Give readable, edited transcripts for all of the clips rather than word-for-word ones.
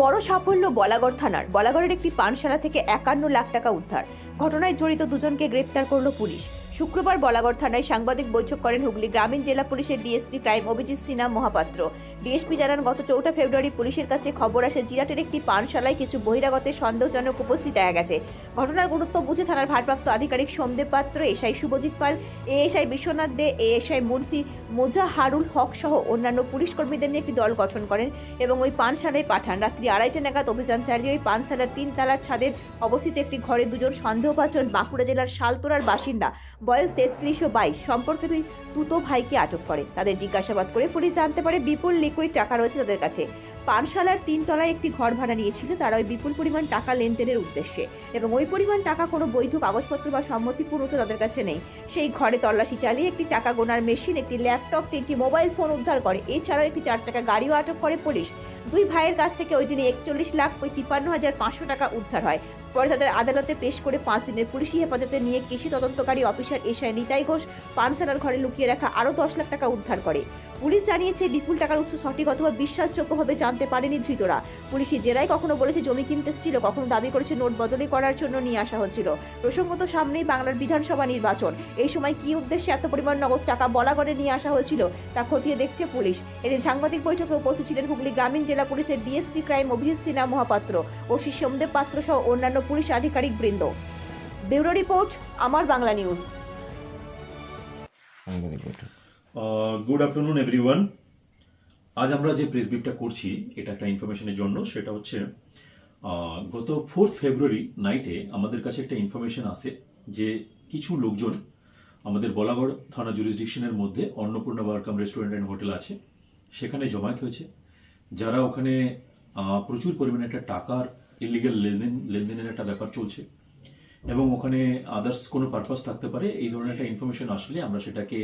বড় সাফল্য বলাগড় থানার। বলাগড়ের একটি পানশালা থেকে 51 লাখ টাকা উদ্ধার। ঘটনায় জড়িত দুজনকে গ্রেপ্তার করল পুলিশ। শুক্রবার বলাগড় থানায় সাংবাদিক বৈঠক করেন হুগলি গ্রামীণ জেলা পুলিশের DSP crime Abhijit Sinha Mahapatra. DSP জানান, গত 4 ফেব্রুয়ারি পুলিশের কাছে খবর আসে জিরাটের একটি পানশালায় কিছু বহিরাগতের সন্দেহজনক উপস্থিত দেখা গেছে। ঘটনার গুরুত্ব বুঝে থানার ভারপ্রাপ্ত আধিকারিক সোমদেব পাত্র, এসআই শুভজিৎ পাল, এএসআই বিশ্বনাথ দে, এএসআই মুন্সি মোজাহারুল হক সহ অন্যান্য পুলিশ কর্মীদের নিয়ে একটি দল গঠন করেন এবং ওই পানশালায় পাঠান। রাত্রি 2:30 নাগাদ অভিযান চালিয়ে ওই পানশালার 3 তলার ছাদের অবস্থিত একটি ঘরে দুজন সন্দেহভাজন বাঁকুড়া জেলার শালতোরার বাসিন্দা বয়স 33 ও 22 সম্পর্কে দুই তুতো ভাইকে আটক করে। তাদের জিজ্ঞাসাবাদ করে পুলিশ জানতে পারে বিপুল লিকুইড টাকা রয়েছে তাদের কাছে। পানশালার 3 তলায় একটি ঘর ভাড়া নিয়েছিল তারা ওই বিপুল পরিমাণ টাকা লেনদেনের উদ্দেশ্যে, এবং ওই পরিমাণ টাকা কোনো বৈধ কাগজপত্র বা সম্মতিপূর্ণ তো তাদের কাছে নেই। সেই ঘরে তল্লাশি চালিয়ে একটি টাকা গোনার মেশিন, একটি ল্যাপটপ, 3টি মোবাইল ফোন উদ্ধার করে। এছাড়াও একটি 4 চাকা গাড়িও আটক করে পুলিশ। দুই ভাইয়ের কাছ থেকে ওই দিনে 41,53,500 টাকা উদ্ধার হয়। পরে তাদের আদালতে পেশ করে 5 দিনের পুলিশি হেফাজতে নিয়ে কৃষি তদন্তকারী অফিসার এসআই নিতাই ঘোষ পানশালার ঘরে লুকিয়ে রাখা আরও 10 লাখ টাকা উদ্ধার করে। পুলিশ জানিয়েছে, বিপুল টাকার উৎস সঠিক অথবা বিশ্বাসযোগ্যভাবে জানতে পারেনি ধৃতরা। পুলিশি জেরায় কখনো বলেছে জমি কিনতে ছিল, কখনো দাবি করেছে নোট বদলি করার জন্য নিয়ে আসা হচ্ছিল। প্রসঙ্গত, সামনেই বাংলার বিধানসভা নির্বাচন। এই সময় কী উদ্দেশ্যে এত পরিমাণ নগদ টাকা বলাগড়ে নিয়ে আসা হয়েছিল তা খতিয়ে দেখছে পুলিশ। এদিন সাংবাদিক বৈঠকে উপস্থিত ছিলেন হুগলি গ্রামীণ জেলা পুলিশের ডিএসপি ক্রাইম অভিজিৎ সিনহা মহাপাত্র ও শ্রী সোমদেব পাত্র সহ অন্যান্য পুলিশ আধিকারিক বৃন্দ। ব্যুরো রিপোর্ট, আমার Bangla news. Good afternoon everyone. আজ আমরা যে প্রেস ব্রিফটা করছি এটা একটা ইনফরমেশনের জন্য। সেটা হচ্ছে গত 4 ফেব্রুয়ারি নাইটে আমাদের কাছে একটা ইনফরমেশন আসে যে কিছু লোকজন আমাদের বলাগড় থানা জুরিসডিকশনের মধ্যে অন্নপূর্ণা বারকাম রেস্টুরেন্ট অ্যান্ড হোটেল আছে, সেখানে জমায়েত হয়েছে, যারা ওখানে প্রচুর পরিমাণে একটা টাকার ইলিগাল লেনদেনের একটা ব্যাপার চলছে এবং ওখানে আদার্স কোনো পারপাস থাকতে পারে। এই ধরনের একটা ইনফরমেশন আসলে আমরা সেটাকে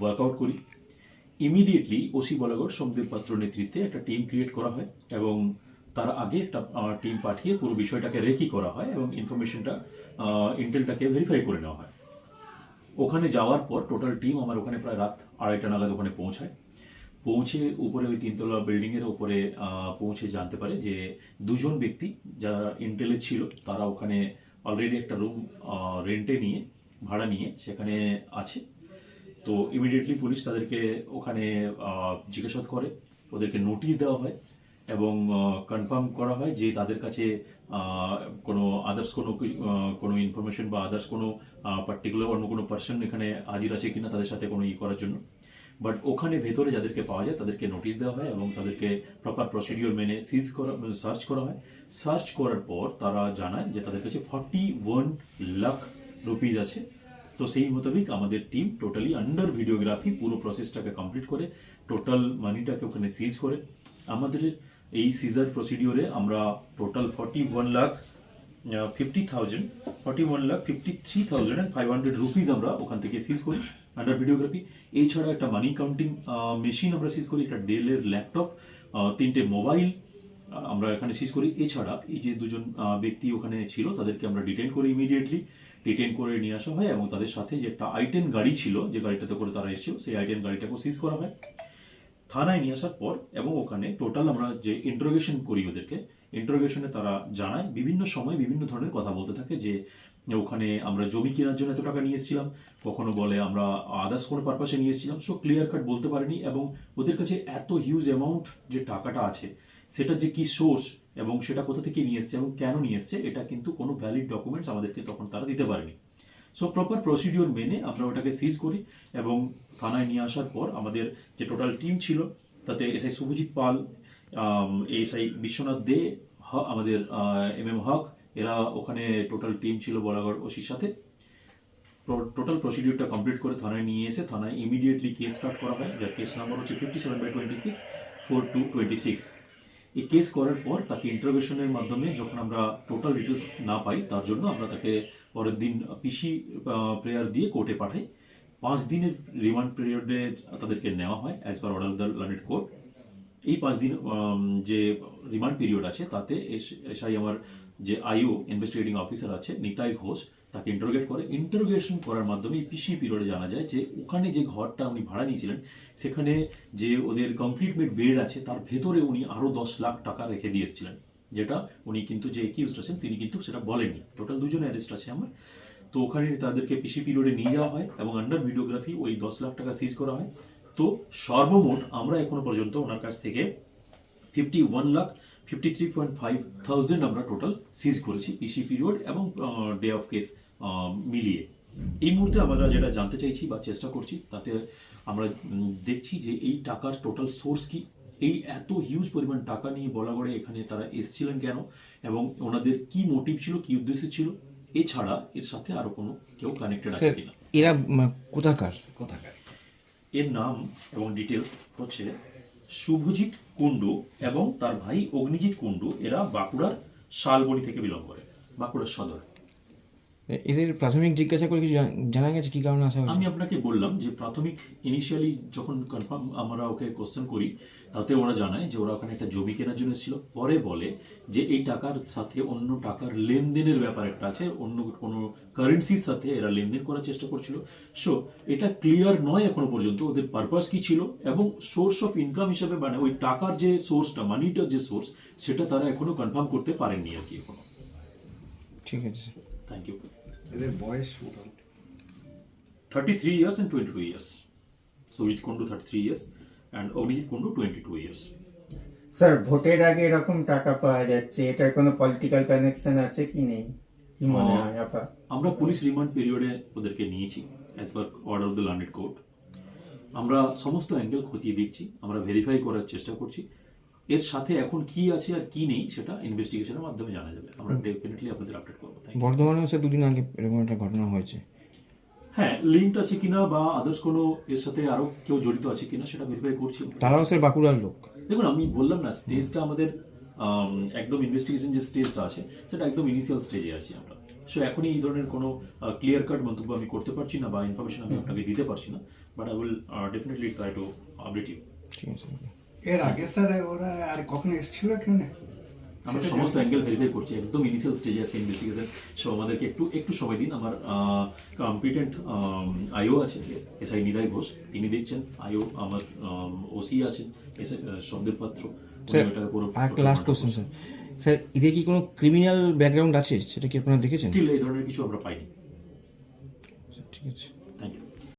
ওয়ার্কআউট করি। ইমিডিয়েটলি ওসি বলাগড় সোমদেব পাত্র নেতৃত্বে একটা টিম ক্রিয়েট করা হয় এবং তার আগে একটা টিম পাঠিয়ে পুরো বিষয়টাকে রেকি করা হয় এবং ইনফরমেশনটা ইন্টেলটাকে ভেরিফাই করে নেওয়া হয়। ওখানে যাওয়ার পর টোটাল টিম আমার ওখানে প্রায় রাত 2:30 নাগাদ ওখানে পৌঁছে উপরে ওই 3 তলা বিল্ডিংয়ের উপরে পৌঁছে জানতে পারে যে দুজন ব্যক্তি যারা ইন্টেলে ছিল তারা ওখানে অলরেডি একটা রুম ভাড়া নিয়ে সেখানে আছে। তো ইমিডিয়েটলি পুলিশ তাদেরকে ওখানে জিজ্ঞাসাবাদ করে, ওদেরকে নোটিশ দেওয়া হয় এবং কনফার্ম করা হয় যে তাদের কাছে কোনো আদার্স কোনো ইনফরমেশন বা আদার্স কোনো পার্টিকুলার অন্য কোনো পার্সন এখানে হাজির আছে কিনা তাদের সাথে কোনো করার জন্য। বাট ওখানে ভেতরে যাদেরকে পাওয়া যায় তাদেরকে নোটিশ দেওয়া হয় এবং তাদেরকে প্রপার প্রসিডিওর মেনে সার্চ করা হয়। সার্চ করার পর তারা জানায় যে তাদের কাছে 41 লাখ রুপিজ আছে। তো সেই মোতাবেক আমাদের টিম টোটালি আন্ডার ভিডিওগ্রাফি পুরো প্রসেসটাকে কমপ্লিট করে টোটাল মানিটাকে ওখানে সিজ করে। আমাদের এই সিজার প্রসিডিওরে আমরা টোটাল 41,53,500 রুপিজ আমরা ওখান থেকে সিজ করি আন্ডার ভিডিওগ্রাফি। এছাড়া একটা মানি কাউন্টিং মেশিন আমরা সিজ করি, একটা ডেলের ল্যাপটপ, 3টে মোবাইল আমরা এখানে সিজ করি। এছাড়া এই যে দুজন ব্যক্তি ওখানে ছিল তাদেরকে আমরা ডিটেইন করি, ইমিডিয়েটলি ডিটেইন করে নিয়ে আসা হয় এবং তাদের সাথে যে একটা i10 গাড়ি ছিল, যে গাড়িটাতে করে তারা এসেছিল, সেই i10 গাড়িটাকেও সিজ করা হয় থানায় নিয়ে আসার পর। এবং ওখানে টোটাল আমরা যে ইন্টারোগেশন করি ওদেরকে, ইন্টারোগেশনে তারা জানায় বিভিন্ন সময় বিভিন্ন ধরনের কথা বলতে থাকে যে ওখানে আমরা জমি কেনার জন্য এত টাকা নিয়ে এসেছিলাম, কখনো বলে আমরা আদার্স কোনো পারপাসে নিয়ে এসেছিলাম। সো ক্লিয়ার কাট বলতে পারেনি এবং ওদের কাছে এত হিউজ অ্যামাউন্ট যে টাকাটা আছে সেটা যে কি সোর্স এবং সেটা কোথা থেকে নিয়ে এসছে এবং কেন নিয়ে এসছে এটা কিন্তু কোনো ভ্যালিড ডকুমেন্টস আমাদেরকে তখন তারা দিতে পারেনি। সো প্রপার প্রসিডিওর মেনে আমরা ওটাকে সিজ করি এবং থানায় নিয়ে আসার পর আমাদের যে টোটাল টিম ছিল তাতে এসআই শুভজিৎ পাল, এসআই বিশ্বনাথ দে, আমাদের MM হক, এরা ওখানে টোটাল টিম ছিল বলাগড় ওসির সাথে। টোটাল প্রসিডিওরটা কমপ্লিট করে থানায় নিয়ে এসে থানায় ইমিডিয়েটলি কেস স্টার্ট করা হয়, যার কেস নাম্বার হচ্ছে 57/26/4226। এই কেস করার পর তাকে ইন্টারোগেশনের মাধ্যমে যখন আমরা টোটাল ডিটেলস না পাই তার জন্য আমরা তাকে পরের দিন পিসি প্রেয়ার দিয়ে কোর্টে পাঠাই। 5 দিনের রিমান্ড পিরিয়ডে তাদেরকে নেওয়া হয় as per order of the learned court. এই 5 দিন যে রিমান্ড পিরিয়ড আছে তাতে এসআই আমার যে IO ইনভেস্টিগেটিং অফিসার আছে নিতাই ঘোষ, তাকে ইন্টারোগেট করে। ইন্টারোগেশন করার মাধ্যমে এই পিসি পিরিয়ডে জানা যায় যে ওখানে যে ঘরটা উনি ভাড়া নিয়েছিলেন সেখানে যে ওদের কমপ্লিট বেড আছে তার ভেতরে উনি আরও 10 লাখ টাকা রেখে দিয়ে এসেছিলেন, যেটা উনি কিন্তু যে একিউজড আছেন তিনি কিন্তু সেটা বলেননি। টোটাল 2 জন অ্যারেস্ট আছে আমার। তো ওখানে তাদেরকে পিসি পিরিয়ডে নিয়ে যাওয়া হয় এবং আন্ডার ভিডিওগ্রাফি ওই 10 লাখ টাকা সিজ করা হয়। তো সর্বমোট আমরা এখনো পর্যন্ত ওনার কাছ থেকে 51,53,500 আমরা টোটাল সিজ করেছি পিসি পিরিয়ড এবং ডে অফ কেস মিলিয়ে। এই মুহূর্তে আমরা যেটা জানতে চাইছি বা চেষ্টা করছি তাতে আমরা দেখছি যে এই টাকার টোটাল সোর্স কি, এই এত হিউজ পরিমাণ টাকা নিয়ে বলাগড়ে এখানে তারা এসেছিলেন কেন এবং ওনাদের কি মোটিভ ছিল, কি উদ্দেশ্য ছিল, এছাড়া এর সাথে আরো কোনো কেউ কানেক্টেড আছে কিনা। এরা কোথাকার? এর নাম এবং ডিটেলস হচ্ছে শুভজিৎ কুণ্ডু এবং তার ভাই অগ্নিজিৎ কুণ্ডু। এরা বাঁকুড়ার শালবনি থেকে বিলং করে, বাঁকুড়ার সদর। এদের প্রাথমিক জিজ্ঞাসা করে কিছু জানা গেছে কি কারণে আসা আমি হয়েছে? আপনাকে বললাম যে প্রাথমিক ইনিশিয়ালি যখন কনফার্ম আমরা ওকে কোশ্চেন করি তাতে ওরা জানায় যে ওরা ওখানে একটা জমি কেনার জন্য ছিল। পরে বলে যে এই টাকার সাথে অন্য টাকার লেনদেনের ব্যাপার একটা আছে, অন্য কোনো কারেন্সির সাথে এরা লেনদেন করার চেষ্টা করছিল। সো এটা ক্লিয়ার নয় এখনো পর্যন্ত ওদের পারপাস কি ছিল এবং সোর্স অফ ইনকাম হিসাবে মানে ওই টাকার যে সোর্সটা, মানিটার যে সোর্স, সেটা তারা এখনো কনফার্ম করতে পারেননি আর কি এখনো। ঠিক আছে স্যার, থ্যাংক ইউ। এদের বয়স মোটামুটি 33 years and 22 years. Sujit Kundu 33 years and Ognijit Kundu 22 years. Sir ভোটের আগে এরকম টাকা পাওয়া যাচ্ছে, এটার কোনো পলিটিক্যাল কানেকশন আছে কি নেই, কি মনে হয় আপা? আমরা পুলিশ রিমান্ড পিরিয়ডে ওদেরকে নিয়েছি as per order of the landed court. আমরা সমস্ত অ্যাঙ্গেল খতিয়ে দেখছি, আমরা ভেরিফাই করার চেষ্টা করছি। এর সাথে এখন কি আছে আর কি নেই সেটা ইনভেস্টিগেশনের মাধ্যমে জানা যাবে। আমরা ডেফিনেটলি আপনাদের আপডেট করবো। Thank you. বর্ধমানেও স্যার দুদিন আগে এরকম একটা ঘটনা হয়েছে। হ্যাঁ, লিঙ্ক আছে কিনা বা আদার্স কোনো এর সাথে আরো কেউ জড়িত আছে কিনা সেটা ভেরিফাই করছি। তারাও স্যার বাঁকুড়ার লোক? দেখুন, আমি বললাম না, স্টেজটা আমাদের একদম ইনভেস্টিগেশন যে স্টেজটা আছে সেটা একদম ইনিশিয়াল স্টেজে আছি আমরা। সো এখনই এই ধরনের কোনো ক্লিয়ার কাট মন্তব্য আমি করতে পারছি না বা ইনফরমেশন আমি আপনাকে দিতে পারছি না, but I will definitely try to update you. ঠিক আছে। এর আগে স্যার ওরা আর কখনো এসেছিল এখানে? আমরা সমস্ত অ্যাঙ্গেল ভেরিফাই করছি, একদম ইনিশিয়াল স্টেজে আছে ইনভেস্টিগেশন। সো আমাদেরকে একটু সময় দিন। আমার কম্পিটেন্ট আইও আছে, এসআই নিদাই ঘোষ, তিনি দেখছেন। আইও আমার ওসি আছেন, এসআই শব্দের পাত্র। স্যার একটা লাস্ট কোশ্চেন স্যার, স্যার এদের কি কোনো ক্রিমিনাল ব্যাকগ্রাউন্ড আছে সেটা কি আপনারা দেখেছেন? স্টিল এই ধরনের কিছু আমরা পাইনি। ঠিক আছে।